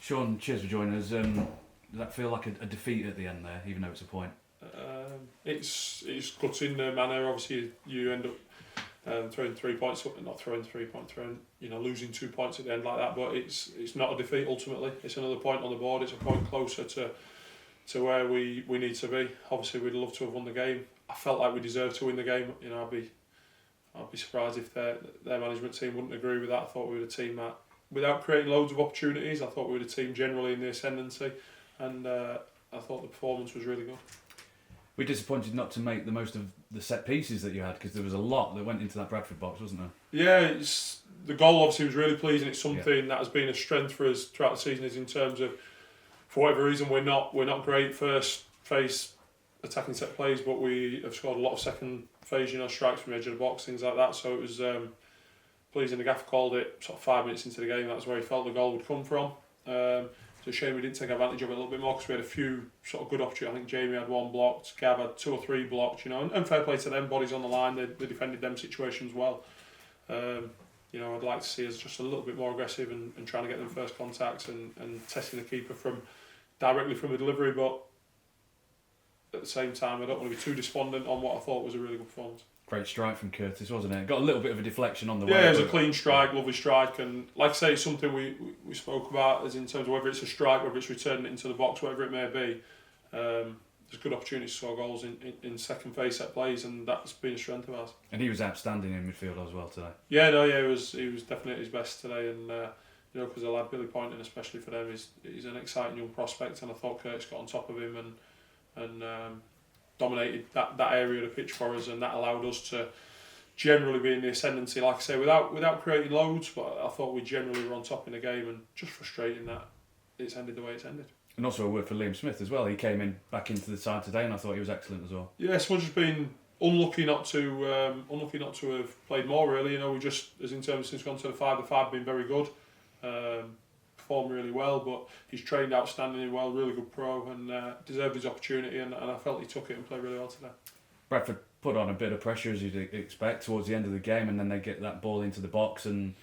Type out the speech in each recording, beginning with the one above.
Shaun, cheers for joining us. Does that feel like a defeat at the end there, even though it's a point? It's gutting the manner. Obviously, you end up throwing 3 points, not throwing 3 points, losing 2 points at the end like that. But it's not a defeat ultimately. It's another point on the board. It's a point closer to where we need to be. Obviously, we'd love to have won the game. I felt like we deserved to win the game. I'd be surprised if their management team wouldn't agree with that. I thought we were a team that, without creating loads of opportunities, I thought we were a team generally in the ascendancy, and I thought the performance was really good. We're disappointed not to make the most of the set pieces that you had, because there was a lot that went into that Bradford box, wasn't there? Yeah, the goal obviously was really pleasing. It's something that has been a strength for us throughout the season, is in terms of, for whatever reason, we're not great first phase attacking set plays, but we have scored a lot of second phase, strikes from the edge of the box, things like that. So it was pleasing. The gaffer called it sort of 5 minutes into the game. That's where he felt the goal would come from. It's a shame we didn't take advantage of it a little bit more, because we had a few sort of good opportunities. I think Jamie had one blocked, Gav had 2 or 3 blocked, and fair play to them, bodies on the line, they defended them situations well. I'd like to see us just a little bit more aggressive and trying to get them first contacts and testing the keeper directly from the delivery, but at the same time I don't want to be too despondent on what I thought was a really good performance. Great strike from Curtis, wasn't it? Got a little bit of a deflection on the way. Yeah, it was a clean strike, lovely strike, and like I say, it's something we spoke about, as in terms of whether it's a strike, whether it's returning it into the box, whatever it may be. There's good opportunities to score goals in second phase set plays, and that's been a strength of ours. And he was outstanding in midfield as well today. Yeah, he was definitely at his best today, and because the lad Billy Poynton, especially for them, he's an exciting young prospect, and I thought Curtis got on top of him and dominated that area of the pitch for us, and that allowed us to generally be in the ascendancy, like I say, without creating loads, but I thought we generally were on top in the game, and just frustrating that it's ended the way it's ended. And also a word for Liam Smith as well. He came back into the side today, and I thought he was excellent as well. Yeah, Smudge has been unlucky not to have played more. Really, we just, as in terms since gone to the five have been very good. Performed really well, but he's trained outstandingly well, really good pro, and deserved his opportunity, and I felt he took it and played really well today. Bradford put on a bit of pressure, as you'd expect, towards the end of the game, and then they get that ball into the box, and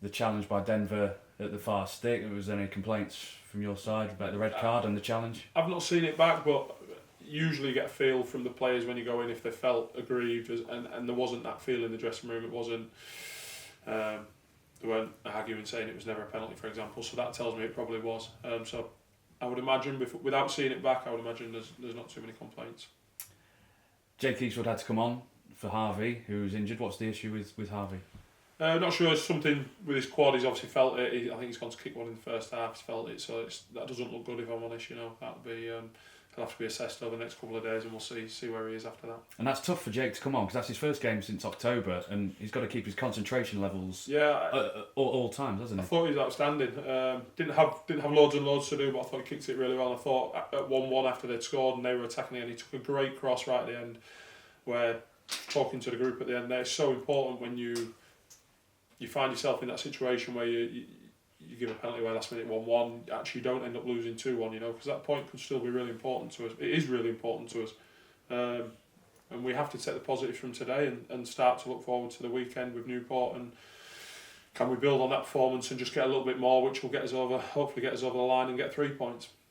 the challenge by Denver at the far stick. Was there any complaints from your side about the red card and the challenge? I've not seen it back, but usually you get a feel from the players when you go in if they felt aggrieved, and there wasn't that feel in the dressing room. It wasn't. They weren't arguing saying it was never a penalty, for example, so that tells me it probably was. So I would imagine, without seeing it back, I would imagine there's not too many complaints. Jake Eastwood had to come on for Harvey, who was injured. What's the issue with Harvey? Not sure. It's something with his quad. He's obviously felt it. I think he's gone to kick one in the first half. He's felt it, so that doesn't look good, if I'm honest. That'll be he'll have to be assessed over the next couple of days, and we'll see where he is after that. And that's tough for Jake to come on, because that's his first game since October, and he's got to keep his concentration levels all times, hasn't he? I thought he was outstanding. Didn't have loads and loads to do, but I thought he kicked it really well. I thought at 1-1 after they'd scored and they were attacking it, and he took a great cross right at the end, where, talking to the group at the end there, it's so important when you find yourself in that situation where you give a penalty away last minute 1-1, actually don't end up losing 2-1, because that point could still be really important to us. It is really important to us. And we have to take the positives from today and start to look forward to the weekend with Newport, and can we build on that performance and just get a little bit more, which will hopefully get us over the line and get 3 points.